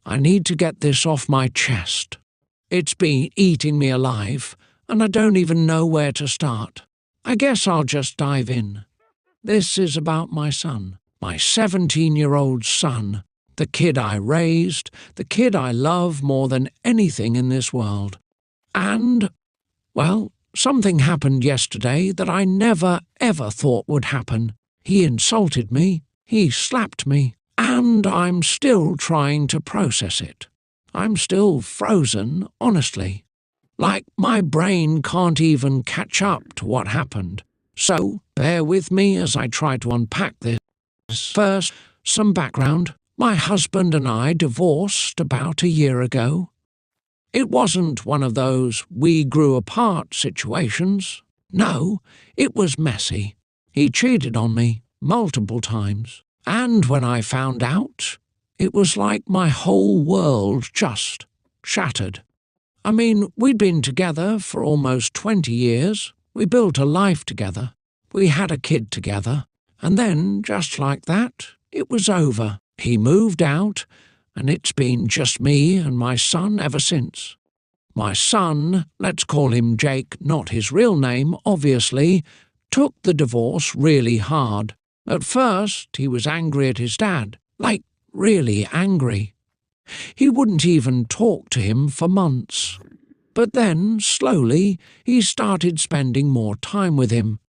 I need to get this off my chest. It's been eating me alive, and I don't even know where to start. I guess I'll just dive in. This is about my son, my 17-year-old son, the kid I raised, the kid I love more than anything in this world. And, well, something happened yesterday that I never ever thought would happen. He insulted me, he slapped me, and I'm still trying to process it. I'm still frozen, honestly. Like my brain can't even catch up to what happened. So, bear with me as I try to unpack this. First, some background. My husband and I divorced about a year ago. It wasn't one of those we grew apart situations. No, it was messy. He cheated on me multiple times. And when I found out, it was like my whole world just shattered. I mean, we'd been together for almost 20 years. We built a life together. We had a kid together. And then, just like that, it was over. He moved out, and it's been just me and my son ever since. My son, let's call him Jake, not his real name, obviously, took the divorce really hard. At first, he was angry at his dad, like really angry. He wouldn't even talk to him for months. But then, slowly, he started spending more time with him.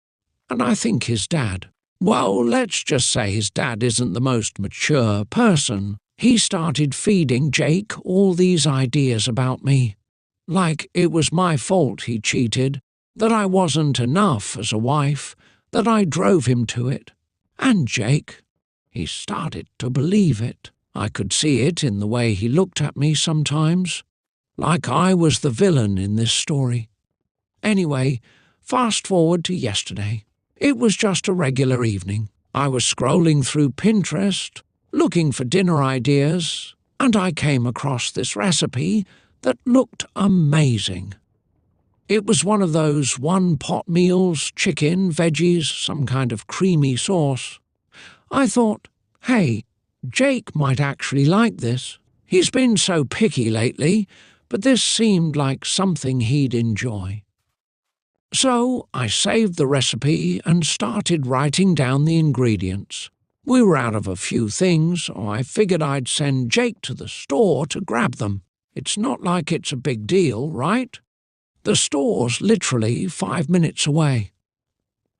And I think his dad, well, let's just say his dad isn't the most mature person. He started feeding Jake all these ideas about me. Like it was my fault he cheated, that I wasn't enough as a wife, that I drove him to it. And Jake, he started to believe it. I could see it in the way he looked at me sometimes, like I was the villain in this story. Anyway, fast forward to yesterday. It was just a regular evening. I was scrolling through Pinterest, looking for dinner ideas, and I came across this recipe that looked amazing. It was one of those one-pot meals, chicken, veggies, some kind of creamy sauce. I thought, hey, Jake might actually like this. He's been so picky lately, but this seemed like something he'd enjoy. So I saved the recipe and started writing down the ingredients. We were out of a few things, so I figured I'd send Jake to the store to grab them. It's not like it's a big deal, right? The store's literally 5 minutes away.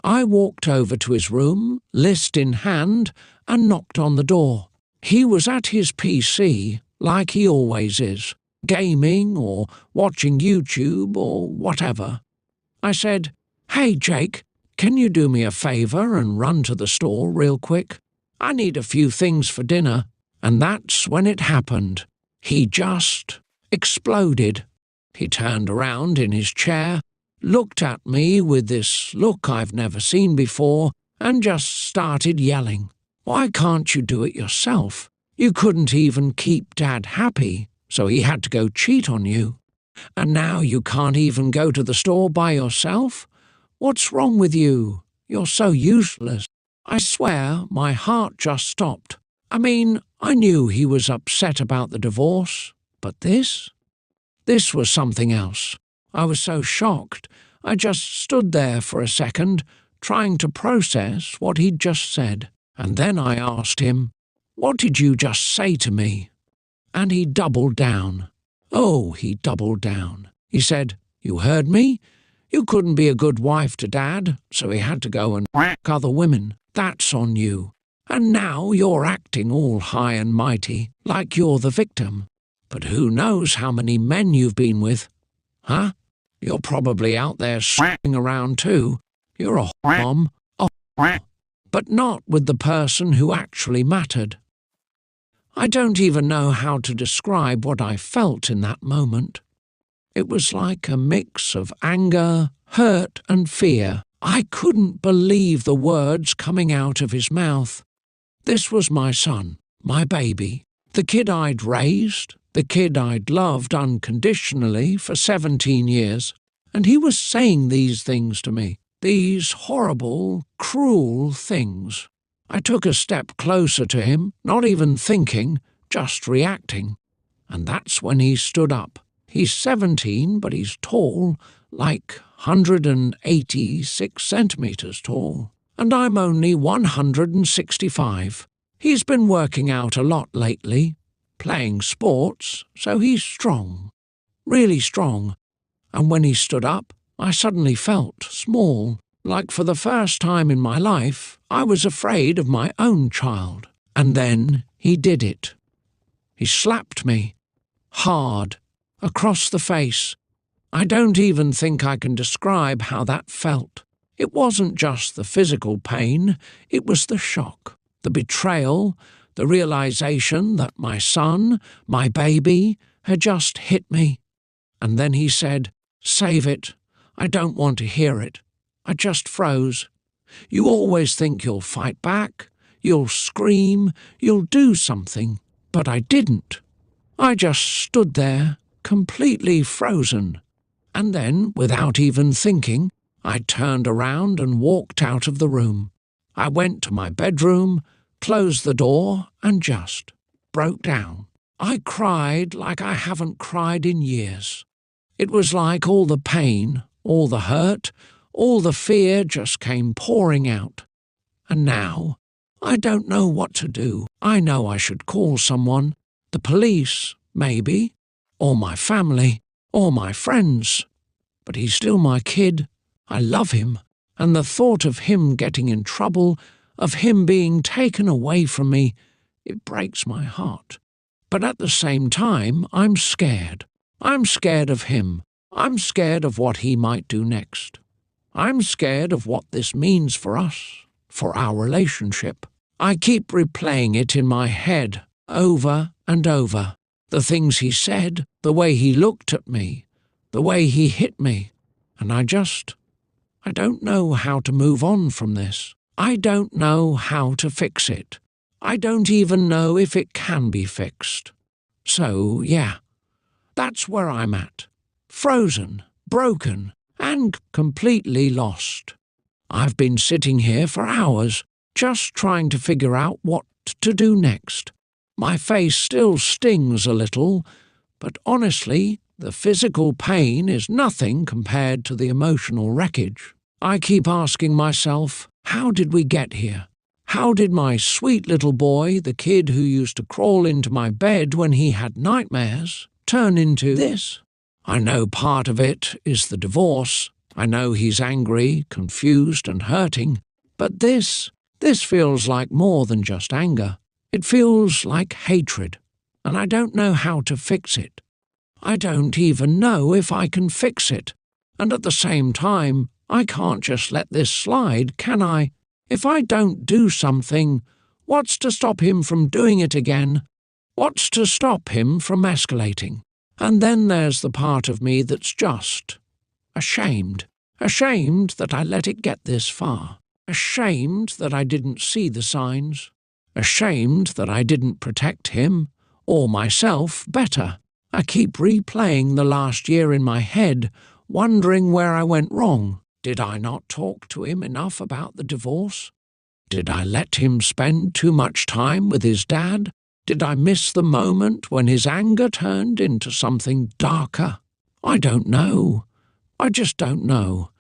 I walked over to his room, list in hand, and knocked on the door. He was at his PC, like he always is, gaming or watching YouTube or whatever. I said, "Hey, Jake, can you do me a favor and run to the store real quick? I need a few things for dinner." And that's when it happened. He just exploded. He turned around in his chair, looked at me with this look I've never seen before, and just started yelling. "Why can't you do it yourself? You couldn't even keep Dad happy, so he had to go cheat on you. And now you can't even go to the store by yourself? What's wrong with you? You're so useless." I swear my heart just stopped. I mean, I knew he was upset about the divorce, but this was something else. I was so shocked, I just stood there for a second, trying to process what he'd just said. And then I asked him, "What did you just say to me?" And he doubled down. Oh, he doubled down. He said, "You heard me? You couldn't be a good wife to Dad, so he had to go and whack other women. That's on you. And now you're acting all high and mighty, like you're the victim. But who knows how many men you've been with? Huh? You're probably out there swinging around too. You're a mom, but not with the person who actually mattered." I don't even know how to describe what I felt in that moment. It was like a mix of anger, hurt, and fear. I couldn't believe the words coming out of his mouth. This was my son, my baby, the kid I'd raised, the kid I'd loved unconditionally for 17 years, and he was saying these things to me, these horrible, cruel things. I took a step closer to him, not even thinking, just reacting. And that's when he stood up. He's 17, but he's tall, like 186 centimetres tall. And I'm only 165. He's been working out a lot lately, playing sports, so he's strong. Really strong. And when he stood up, I suddenly felt small, like for the first time in my life, I was afraid of my own child. And then he did it. He slapped me, hard, across the face. I don't even think I can describe how that felt. It wasn't just the physical pain, it was the shock, the betrayal, the realization that my son, my baby, had just hit me. And then he said, "Save it. I don't want to hear it." I just froze. You always think you'll fight back, you'll scream, you'll do something. But I didn't. I just stood there, completely frozen. And then, without even thinking, I turned around and walked out of the room. I went to my bedroom, closed the door, and just broke down. I cried like I haven't cried in years. It was like all the pain, all the hurt, all the fear just came pouring out. And now, I don't know what to do. I know I should call someone, the police, maybe, or my family, or my friends. But he's still my kid. I love him. And the thought of him getting in trouble, of him being taken away from me, it breaks my heart. But at the same time, I'm scared. I'm scared of him. I'm scared of what he might do next. I'm scared of what this means for us, for our relationship. I keep replaying it in my head, over and over. The things he said, the way he looked at me, the way he hit me. And I don't know how to move on from this. I don't know how to fix it. I don't even know if it can be fixed. So, yeah, that's where I'm at. Frozen, broken, and completely lost. I've been sitting here for hours, just trying to figure out what to do next. My face still stings a little, but honestly, the physical pain is nothing compared to the emotional wreckage. I keep asking myself, how did we get here? How did my sweet little boy, the kid who used to crawl into my bed when he had nightmares, turn into this? I know part of it is the divorce. I know he's angry, confused and hurting. But this feels like more than just anger. It feels like hatred, and I don't know how to fix it. I don't even know if I can fix it. And at the same time, I can't just let this slide, can I? If I don't do something, what's to stop him from doing it again? What's to stop him from escalating? And then there's the part of me that's just ashamed. Ashamed that I let it get this far. Ashamed that I didn't see the signs. Ashamed that I didn't protect him, or myself, better. I keep replaying the last year in my head, wondering where I went wrong. Did I not talk to him enough about the divorce? Did I let him spend too much time with his dad? Did I miss the moment when his anger turned into something darker? I don't know. I just don't know.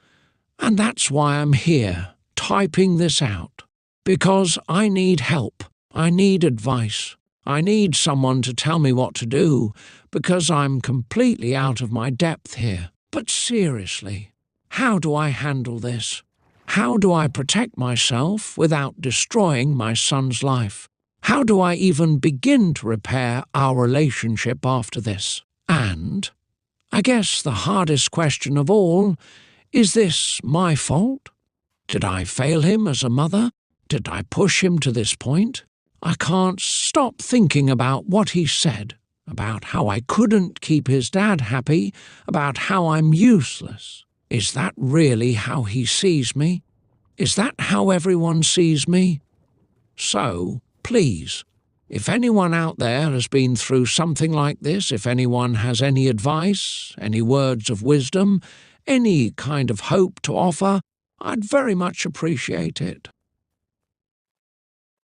And that's why I'm here, typing this out. Because I need help. I need advice. I need someone to tell me what to do, because I'm completely out of my depth here. But seriously, how do I handle this? How do I protect myself without destroying my son's life? How do I even begin to repair our relationship after this? And I guess the hardest question of all, is this my fault? Did I fail him as a mother? Did I push him to this point? I can't stop thinking about what he said, about how I couldn't keep his dad happy, about how I'm useless. Is that really how he sees me? Is that how everyone sees me? So, please, if anyone out there has been through something like this, if anyone has any advice, any words of wisdom, any kind of hope to offer, I'd very much appreciate it.